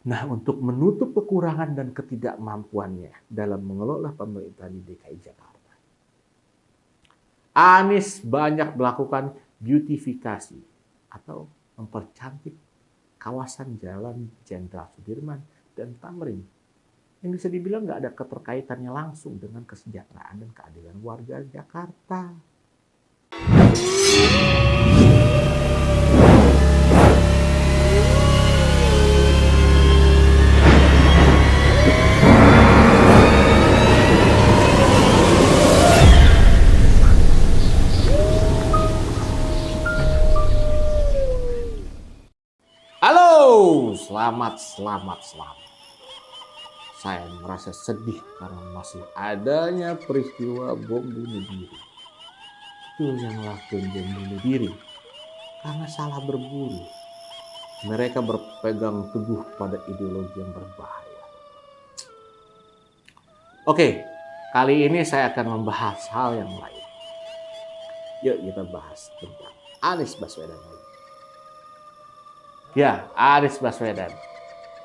Nah, untuk menutup kekurangan dan ketidakmampuannya dalam mengelola pemerintahan di DKI Jakarta, Anies banyak melakukan beautifikasi atau mempercantik kawasan Jalan Jenderal Sudirman dan Tamrin yang bisa dibilang nggak ada keterkaitannya langsung dengan kesejahteraan dan keadilan warga Jakarta. Halo, selamat. Saya merasa sedih karena masih adanya peristiwa bom bunuh diri. Itu yang lakukan bom bunuh diri karena salah berburu. Mereka berpegang teguh pada ideologi yang berbahaya. Oke, kali ini saya akan membahas hal yang lain. Yuk kita bahas tentang Anies Baswedan. Ya, Anies Baswedan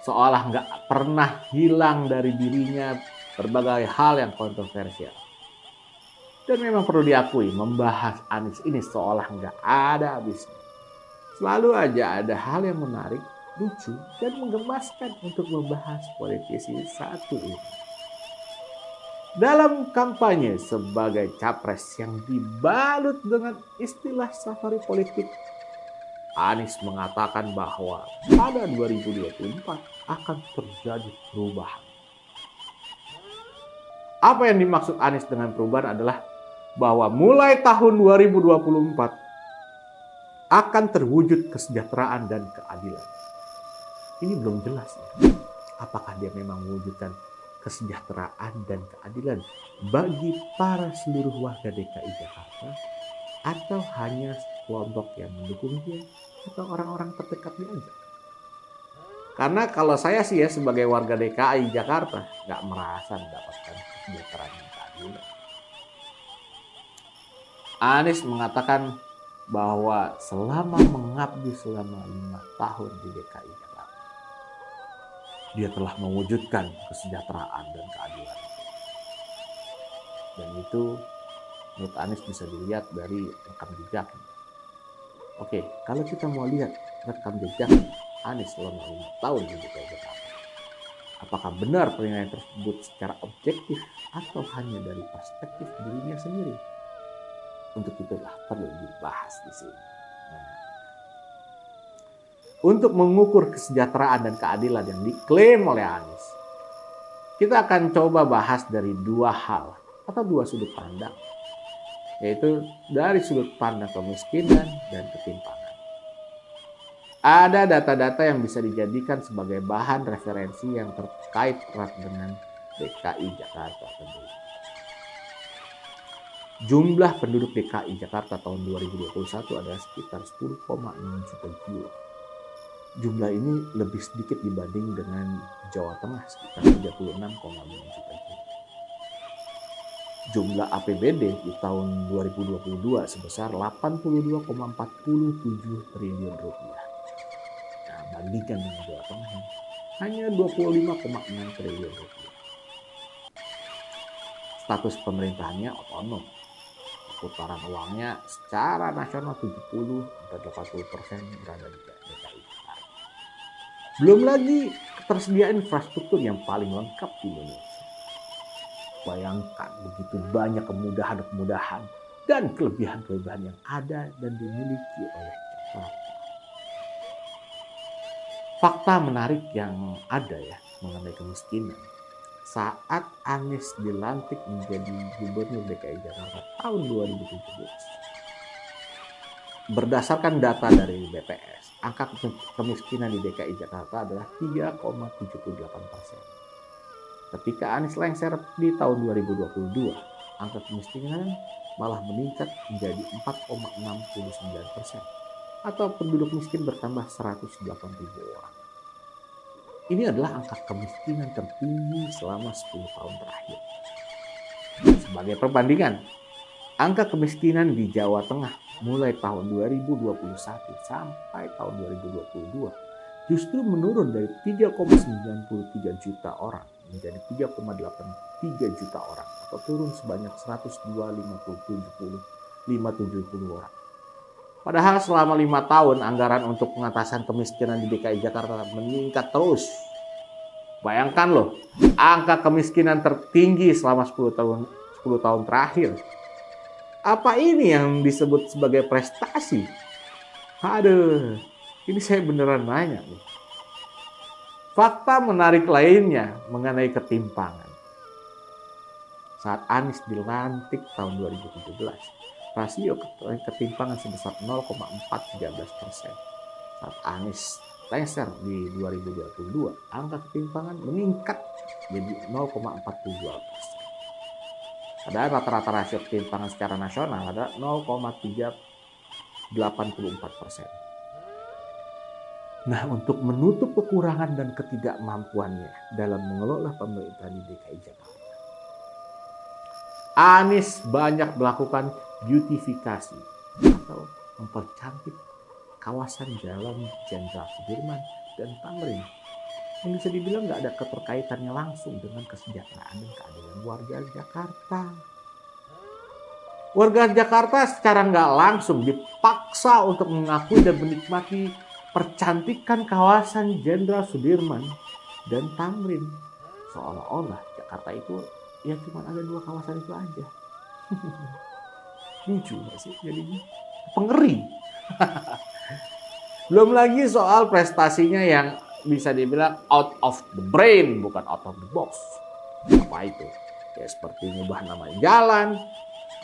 seolah nggak pernah hilang dari dirinya berbagai hal yang kontroversial. Dan memang perlu diakui, membahas Anies ini seolah nggak ada habisnya. Selalu aja ada hal yang menarik, lucu, dan menggemaskan untuk membahas politisi satu ini. Dalam kampanye sebagai capres yang dibalut dengan istilah safari politik, Anies mengatakan bahwa pada 2024 akan terjadi perubahan. Apa yang dimaksud Anies dengan perubahan adalah bahwa mulai tahun 2024 akan terwujud kesejahteraan dan keadilan. Ini belum jelas ya. Apakah dia memang mewujudkan kesejahteraan dan keadilan bagi para seluruh warga DKI Jakarta atau hanya kelompok yang mendukung dia atau orang-orang terdekatnya aja. Karena kalau saya sih ya sebagai warga DKI Jakarta nggak merasa mendapatkan kesejahteraan dan keadilan. Anies mengatakan bahwa selama mengabdi selama 5 tahun di DKI Jakarta, dia telah mewujudkan kesejahteraan dan keadilan. Dan itu menurut Anies bisa dilihat dari rekam jejaknya. Oke, kalau kita mau lihat rekam jejak Anies selama 5 tahun di DKI Jakarta, apakah benar penilaian tersebut secara objektif atau hanya dari perspektif dirinya sendiri? Untuk itulah perlu dibahas di sini. Nah, untuk mengukur kesejahteraan dan keadilan yang diklaim oleh Anies, kita akan coba bahas dari 2 hal atau 2 sudut pandang, yaitu dari sudut pandang kemiskinan dan ketimpangan. Ada data-data yang bisa dijadikan sebagai bahan referensi yang terkait erat dengan DKI Jakarta tentunya. Jumlah penduduk DKI Jakarta tahun 2021 adalah sekitar 10,6 juta jiwa. Jumlah ini lebih sedikit dibanding dengan Jawa Tengah sekitar 36,5 juta jiwa. Jumlah APBD di tahun 2022 sebesar 82,47 triliun rupiah. Nah, bandingkan dengan Jawa Tengah hanya 25,6 triliun rupiah. Status pemerintahannya otonom. Putaran uangnya secara nasional 70-80% berada di DKI Jakarta. Belum lagi ketersediaan infrastruktur yang paling lengkap di Indonesia. Bayangkan begitu banyak kemudahan dan kelebihan-kelebihan yang ada dan dimiliki oleh Jakarta. Fakta menarik yang ada ya mengenai kemiskinan. Saat Anies dilantik menjadi Gubernur DKI Jakarta tahun 2017. Berdasarkan data dari BPS, angka kemiskinan di DKI Jakarta adalah 3,78%. Ketika Anies lengser di tahun 2022, angka kemiskinan malah meningkat menjadi 4,69%. Atau penduduk miskin bertambah 108.000 orang. Ini adalah angka kemiskinan tertinggi selama 10 tahun terakhir. Sebagai perbandingan, angka kemiskinan di Jawa Tengah mulai tahun 2021 sampai tahun 2022 justru menurun dari 3,93 juta orang menjadi 3,83 juta orang, atau turun sebanyak 102,570 orang. Padahal selama 5 tahun anggaran untuk pengatasan kemiskinan di DKI Jakarta meningkat terus. Bayangkan loh, angka kemiskinan tertinggi selama 10 tahun terakhir. Apa ini yang disebut sebagai prestasi? Aduh, ini saya beneran nanya nih. Fakta menarik lainnya mengenai ketimpangan. Saat Anies dilantik tahun 2017, rasio ketimpangan sebesar 0,413%. Saat Anies lengser di 2022, angka ketimpangan meningkat jadi 0,42%. Padahal rata-rata rasio ketimpangan secara nasional adalah 0,384%. Nah, untuk menutup kekurangan dan ketidakmampuannya dalam mengelola pemerintahan di DKI Jakarta, Anies banyak melakukan beautifikasi atau mempercantik kawasan Jalan Jenderal Sudirman dan Tamrin, yang bisa dibilang nggak ada keterkaitannya langsung dengan kesejahteraan dan keadilan warga Jakarta. Warga Jakarta secara nggak langsung dipaksa untuk mengakui dan menikmati percantikan kawasan Jenderal Sudirman dan Tamrin, seolah-olah Jakarta itu ya cuma ada 2 kawasan itu aja. Lucu nggak sih jadinya? Pengeri. Belum lagi soal prestasinya yang bisa dibilang out of the brain, bukan out of the box. Apa itu? Ya seperti ngubah nama jalan,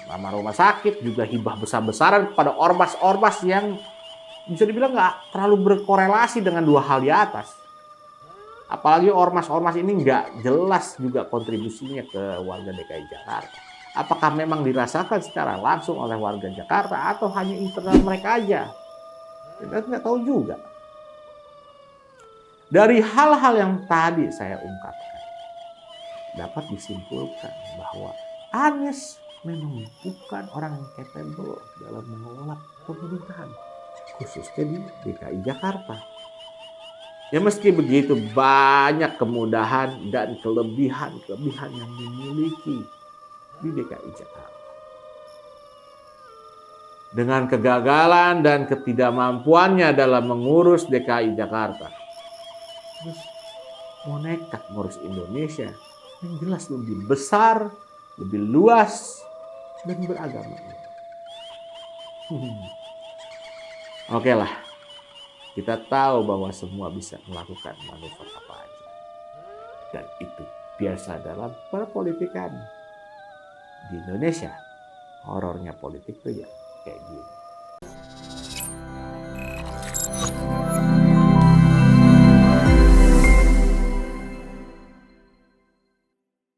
nama rumah sakit, juga hibah besar-besaran kepada ormas-ormas yang bisa dibilang nggak terlalu berkorelasi dengan 2 hal di atas. Apalagi ormas-ormas ini nggak jelas juga kontribusinya ke warga DKI Jakarta. Apakah memang dirasakan secara langsung oleh warga Jakarta atau hanya internal mereka aja? Kita nggak tahu juga. Dari hal-hal yang tadi saya ungkapkan, dapat disimpulkan bahwa Anies memang bukan orang yang capable dalam mengelola pemerintahan, khususnya di DKI Jakarta. Ya meski begitu, banyak kemudahan dan kelebihan yang dimiliki di DKI Jakarta. Dengan kegagalan dan ketidakmampuannya dalam mengurus DKI Jakarta, terus mau nekat ngurus Indonesia yang jelas lebih besar, lebih luas, dan beragama. Oke lah, kita tahu bahwa semua bisa melakukan manuver apa aja. Dan itu biasa dalam perpolitikan. Di Indonesia, horornya politik tuh ya kayak gini.